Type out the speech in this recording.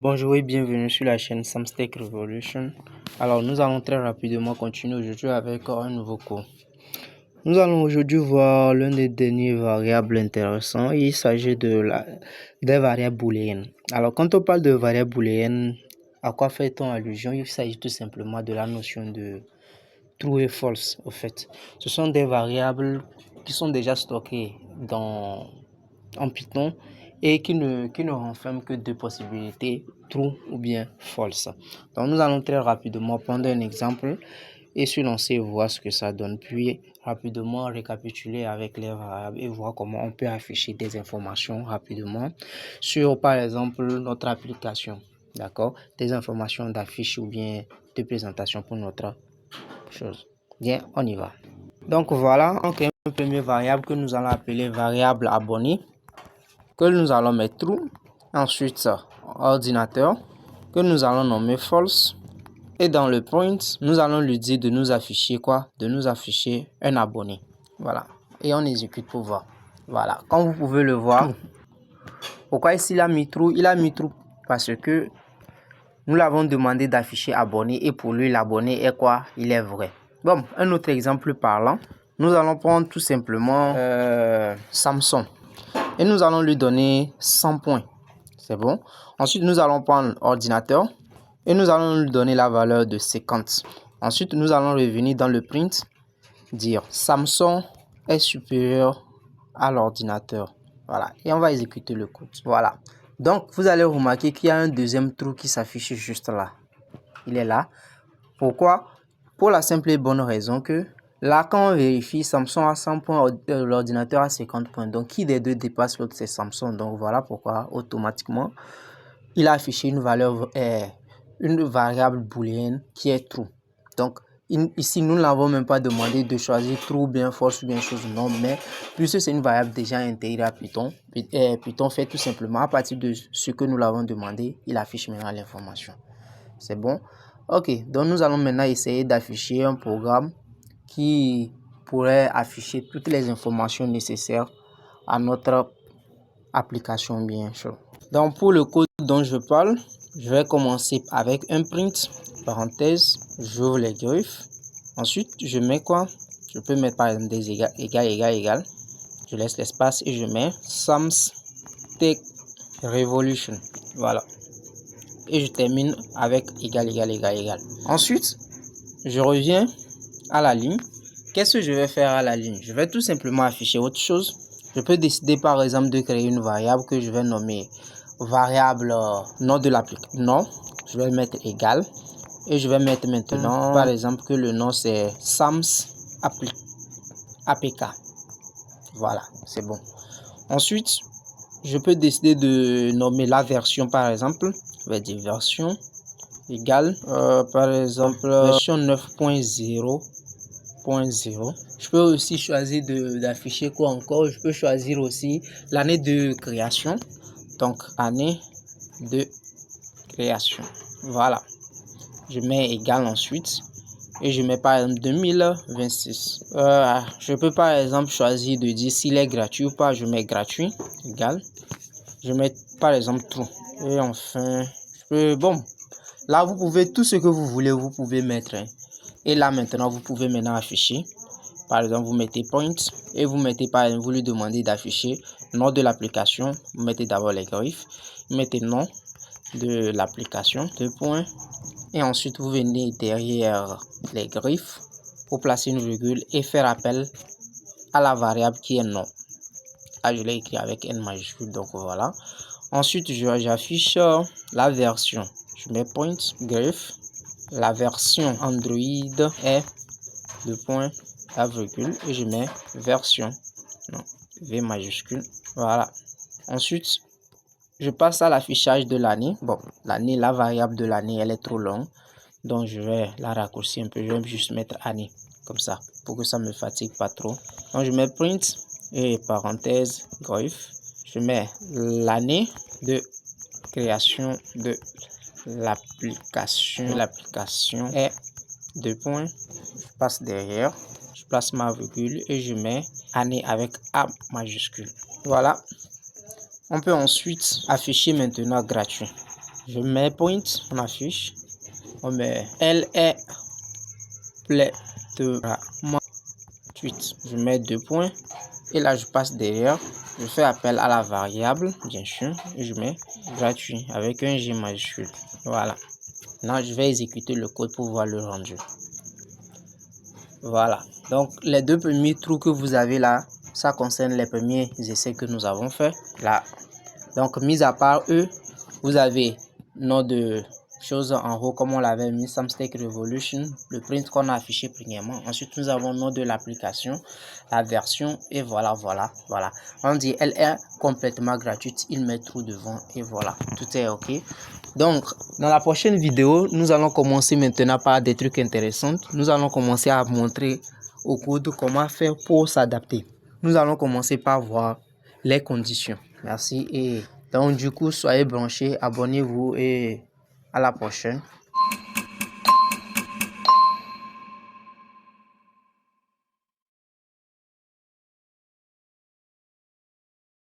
Bonjour et bienvenue sur la chaîne Samstech Revolution. Alors nous allons très rapidement continuer aujourd'hui avec un nouveau cours. Nous allons aujourd'hui voir l'un des derniers variables intéressants. Il s'agit des variables booléennes. Alors quand on parle de variables booléennes, à quoi fait-on allusion? Il s'agit tout simplement de la notion de true et false au fait. Ce sont des variables qui sont déjà stockées en Python et qui ne renferment que deux possibilités, true ou bien false. Donc nous allons très rapidement prendre un exemple et se lancer et voir ce que ça donne, puis rapidement récapituler avec les variables et voir comment on peut afficher des informations rapidement sur par exemple notre application, d'accord, des informations d'affiche ou bien de présentation pour notre chose. Bien, on y va. Donc voilà, on crée une première variable que nous allons appeler variable abonné, que nous allons mettre true. Ensuite, ordinateur, que nous allons nommer false. Et dans le print, nous allons lui dire de nous afficher quoi? De nous afficher un abonné. Voilà. Et on exécute pour voir. Voilà. Comme vous pouvez le voir. Pourquoi ici il a mis true? Il a mis true parce que nous l'avons demandé d'afficher abonné et pour lui l'abonné est quoi? Il est vrai. Bon, un autre exemple parlant. Nous allons prendre tout simplement Samsung. Et nous allons lui donner 100 points. C'est bon. Ensuite, nous allons prendre ordinateur. Et nous allons lui donner la valeur de 50. Ensuite, nous allons revenir dans le print. Dire Samsung est supérieur à l'ordinateur. Voilà. Et on va exécuter le code. Voilà. Donc, vous allez remarquer qu'il y a un deuxième trou qui s'affiche juste là. Il est là. Pourquoi? Pour la simple et bonne raison que là, quand on vérifie, Samsung a 100 points, l'ordinateur a 50 points. Donc, qui des deux dépasse l'autre, c'est Samsung. Donc, voilà pourquoi, automatiquement, il a affiché une valeur, une variable booléenne qui est true. Donc, ici, nous ne l'avons même pas demandé de choisir true ou bien false ou bien chose non. Mais, puisque c'est une variable déjà intégrée à Python, Python fait tout simplement à partir de ce que nous l'avons demandé, il affiche maintenant l'information. C'est bon? Ok, donc nous allons maintenant essayer d'afficher un programme qui pourrait afficher toutes les informations nécessaires à notre application, bien sûr. Donc pour le code dont je parle, je vais commencer avec un print, parenthèse, j'ouvre les griffes. Ensuite, je mets quoi? Je peux mettre par exemple des égal. Je laisse l'espace et je mets Samstech Revolution. Voilà. Et je termine avec égal. Ensuite, je reviens à la ligne. Qu'est-ce que je vais faire à la ligne? Je vais tout simplement afficher autre chose. Je peux décider par exemple de créer une variable que je vais nommer variable nom de l'application. Non, je vais mettre égal. Et je vais mettre maintenant par exemple que le nom c'est Sams APK. Voilà, c'est bon. Ensuite, je peux décider de nommer la version par exemple. Je vais dire version égale par exemple version 9.0.0. Je peux aussi choisir d'afficher quoi encore. Je peux choisir aussi l'année de création. Donc année de création. Voilà. Je mets égal ensuite. Et je mets par exemple 2026. Je peux par exemple choisir de dire s'il est gratuit ou pas. Je mets gratuit égal. Je mets par exemple true. Et enfin, bon, là vous pouvez tout ce que vous voulez, vous pouvez mettre. Et là maintenant, vous pouvez maintenant afficher. Par exemple, vous mettez point et vous mettez par exemple, vous lui demandez d'afficher nom de l'application. Vous mettez d'abord les griffes. Vous mettez nom de l'application, 2 points. Et ensuite, vous venez derrière les griffes pour placer une virgule et faire appel à la variable qui est nom. Là, je l'ai écrit avec N majuscule, donc voilà. Ensuite, j'affiche la version. Je mets point, griffe. La version Android est 2 points, la virgule, et je mets version. Non, V majuscule. Voilà. Ensuite, je passe à l'affichage de l'année. Bon, l'année, la variable de l'année, elle est trop longue. Donc, je vais la raccourcir un peu. Je vais juste mettre année, comme ça, pour que ça ne me fatigue pas trop. Donc, je mets print et parenthèse, griffe. Je mets l'année de création de l'application. L'application est 2 points. Je passe derrière. Je place ma virgule et je mets année avec A majuscule. Voilà. On peut ensuite afficher maintenant gratuit. Je mets point, on affiche. On met elle est plaidera gratuite. Je mets 2 points. Et là, je passe derrière. Je fais appel à la variable, bien sûr. Et je mets gratuit avec un G majuscule. Voilà. Maintenant, je vais exécuter le code pour voir le rendu. Voilà. Donc, les 2 premiers trous que vous avez là, ça concerne les premiers essais que nous avons fait. Là. Donc, mis à part eux, vous avez nom de choses en haut comme on l'avait mis, Samstake Revolution, le print qu'on a affiché premièrement. Ensuite, nous avons le nom de l'application, la version et voilà. On dit elle est complètement gratuite, il met trou devant et voilà, tout est ok. Donc, dans la prochaine vidéo, nous allons commencer maintenant par des trucs intéressants. Nous allons commencer à montrer au code comment faire pour s'adapter. Nous allons commencer par voir les conditions. Merci et donc du coup, soyez branchés, abonnez-vous et à la prochaine.